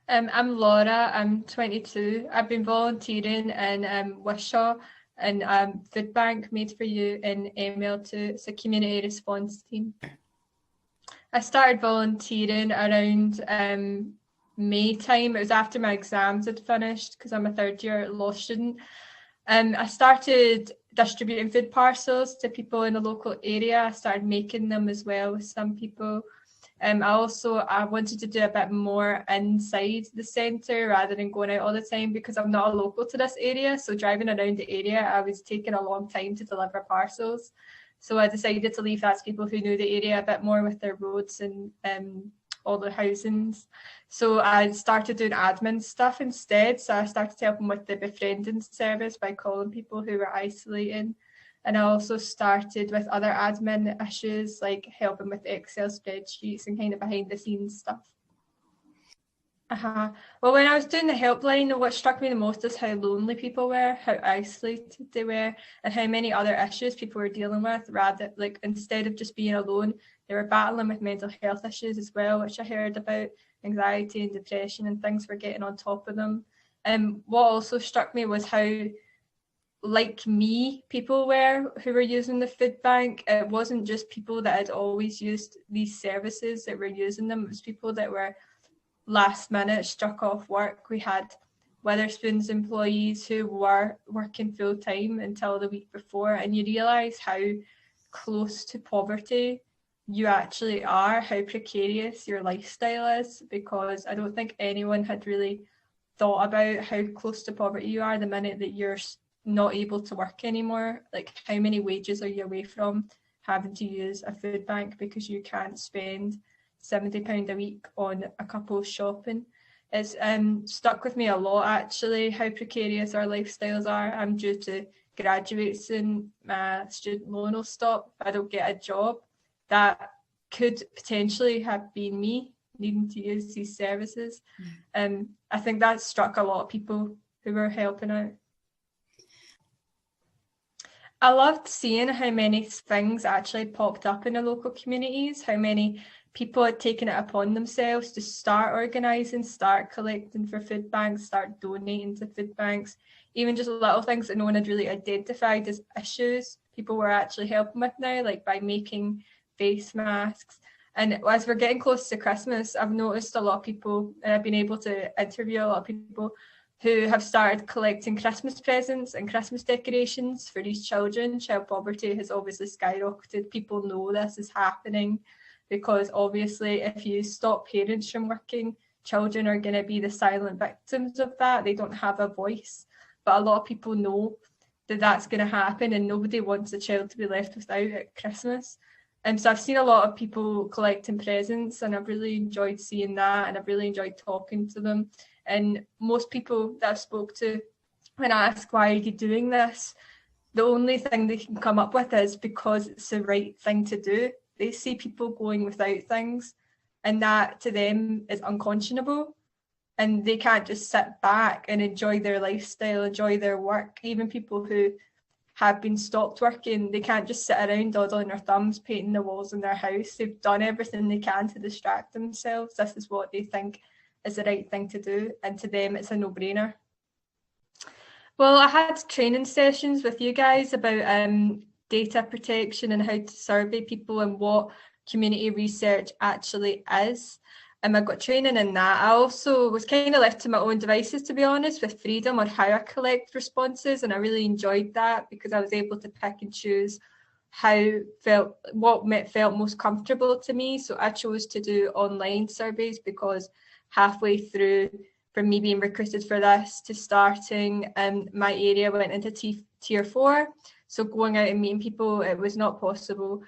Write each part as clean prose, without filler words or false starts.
I'm Laura, I'm 22. I've been volunteering in Wishaw and Food Bank Made for You in ML2. It's a community response team. I started volunteering around May time. It was after my exams had finished because I'm a third year law student. I started distributing food parcels to people in the local area. I started making them as well with some people. I wanted to do a bit more inside the centre rather than going out all the time because I'm not a local to this area. So driving around the area, I was taking a long time to deliver parcels. So I decided to leave that to people who knew the area a bit more with their roads and all the housings. So I started doing admin stuff instead. So I started helping with the befriending service by calling people who were isolating. And I also started with other admin issues, like helping with Excel spreadsheets and kind of behind the scenes stuff. Well, when I was doing the helpline, what struck me the most is how lonely people were, how isolated they were, and how many other issues people were dealing with. Rather, like instead of just being alone, they were battling with mental health issues as well, which I heard about, anxiety and depression, and things were getting on top of them. What also struck me was how like me people were who were using the food bank. It wasn't just people that had always used these services that were using them. It was people that were last minute struck off work. We had Wetherspoons employees who were working full time until the week before, and you realise how close to poverty you actually are, how precarious your lifestyle is, because I don't think anyone had really thought about how close to poverty you are the minute that you're not able to work anymore. Like, how many wages are you away from having to use a food bank because you can't spend £70 a week on a couple's shopping? It's stuck with me a lot, actually, how precarious our lifestyles are. I'm due to graduate soon. My student loan will stop if I don't get a job. That could potentially have been me needing to use these services. I think that struck a lot of people who were helping out. I loved seeing how many things actually popped up in the local communities, how many people had taken it upon themselves to start organising, start collecting for food banks, start donating to food banks, even just little things that no one had really identified as issues. People were actually helping with now, like by making face masks. And as we're getting close to Christmas, I've noticed a lot of people, and I've been able to interview a lot of people who have started collecting Christmas presents and Christmas decorations for these children. Child poverty has obviously skyrocketed. People know this is happening because obviously if you stop parents from working, children are going to be the silent victims of that. They don't have a voice. But a lot of people know that that's going to happen, and nobody wants a child to be left without at Christmas. So I've seen a lot of people collecting presents, and I've really enjoyed seeing that, and I've really enjoyed talking to them. And most people that I've spoke to, when I ask why are you doing this, the only thing they can come up with is because it's the right thing to do. They see people going without things, and that to them is unconscionable. And they can't just sit back and enjoy their lifestyle, enjoy their work. Even people who have been stopped working, they can't just sit around dawdling their thumbs, painting the walls in their house. They've done everything they can to distract themselves. This is what they think is the right thing to do, and to them it's a no-brainer. Well, I had training sessions with you guys about data protection and how to survey people and what community research actually is. I got training in that. I also was kind of left to my own devices, to be honest, with freedom on how I collect responses, and I really enjoyed that because I was able to pick and choose what felt most comfortable to me. So I chose to do online surveys because halfway through from me being recruited for this to starting, my area went into tier 4. So going out and meeting people, it was not possible.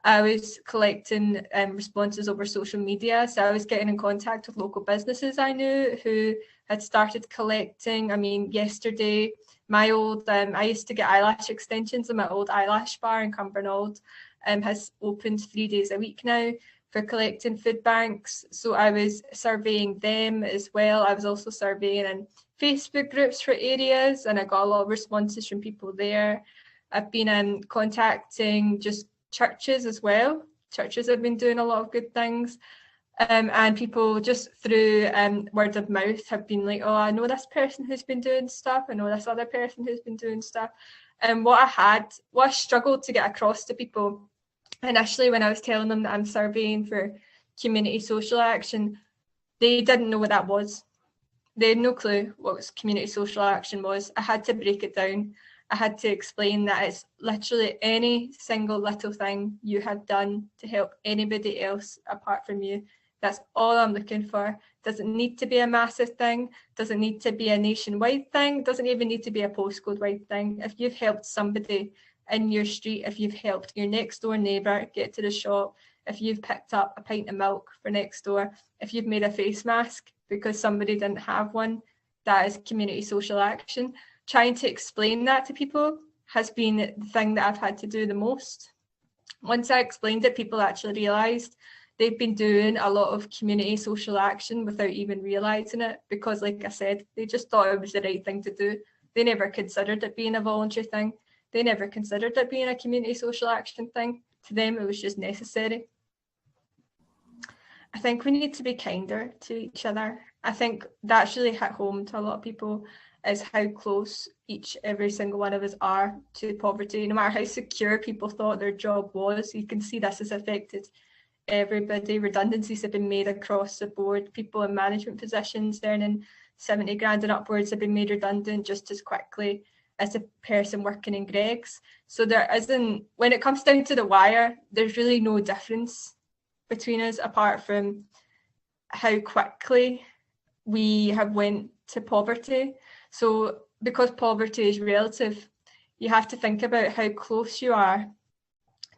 I was collecting responses over social media. So I was getting in contact with local businesses I knew who had started collecting. I mean, yesterday, my old, I used to get eyelash extensions in my old eyelash bar in Cumbernauld, has opened 3 days a week now for collecting food banks. So I was surveying them as well. I was also surveying in Facebook groups for areas, and I got a lot of responses from people there. I've been contacting just churches as well. Churches have been doing a lot of good things. And people just through word of mouth have been like, oh, I know this person who's been doing stuff, I know this other person who's been doing stuff. And what I struggled to get across to people initially when I was telling them that I'm surveying for community social action, they didn't know what that was. They had no clue what community social action was. I had to break it down. I had to explain that it's literally any single little thing you have done to help anybody else apart from you. That's all I'm looking for. Doesn't need to be a massive thing, doesn't need to be a nationwide thing, doesn't even need to be a postcode wide thing. If you've helped somebody in your street, if you've helped your next door neighbour get to the shop, if you've picked up a pint of milk for next door, if you've made a face mask because somebody didn't have one, that is community social action. Trying to explain that to people has been the thing that I've had to do the most. Once I explained it, people actually realised they've been doing a lot of community social action without even realising it, because like I said, they just thought it was the right thing to do. They never considered it being a voluntary thing. They never considered it being a community social action thing. To them, it was just necessary. I think we need to be kinder to each other. I think that's really hit home to a lot of people, is how close every single one of us are to poverty. No matter how secure people thought their job was, you can see this has affected everybody. Redundancies have been made across the board. People in management positions earning 70 grand and upwards have been made redundant just as quickly as a person working in Greggs. So there isn't, when it comes down to the wire, there's really no difference between us apart from how quickly we have went to poverty. So because poverty is relative, you have to think about how close you are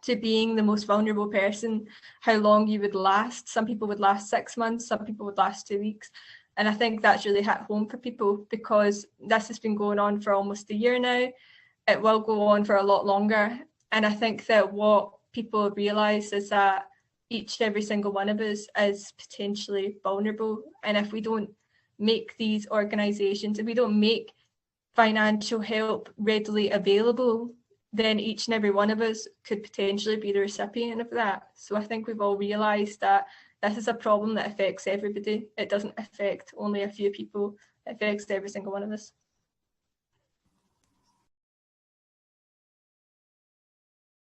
to being the most vulnerable person, how long you would last. Some people would last 6 months, some people would last 2 weeks. And I think that's really hit home for people, because this has been going on for almost a year now. It will go on for a lot longer. And I think that what people realise is that every single one of us is potentially vulnerable. And if we don't make these organisations, if we don't make financial help readily available, then each and every one of us could potentially be the recipient of that. So I think we've all realised that this is a problem that affects everybody. It doesn't affect only a few people. It affects every single one of us.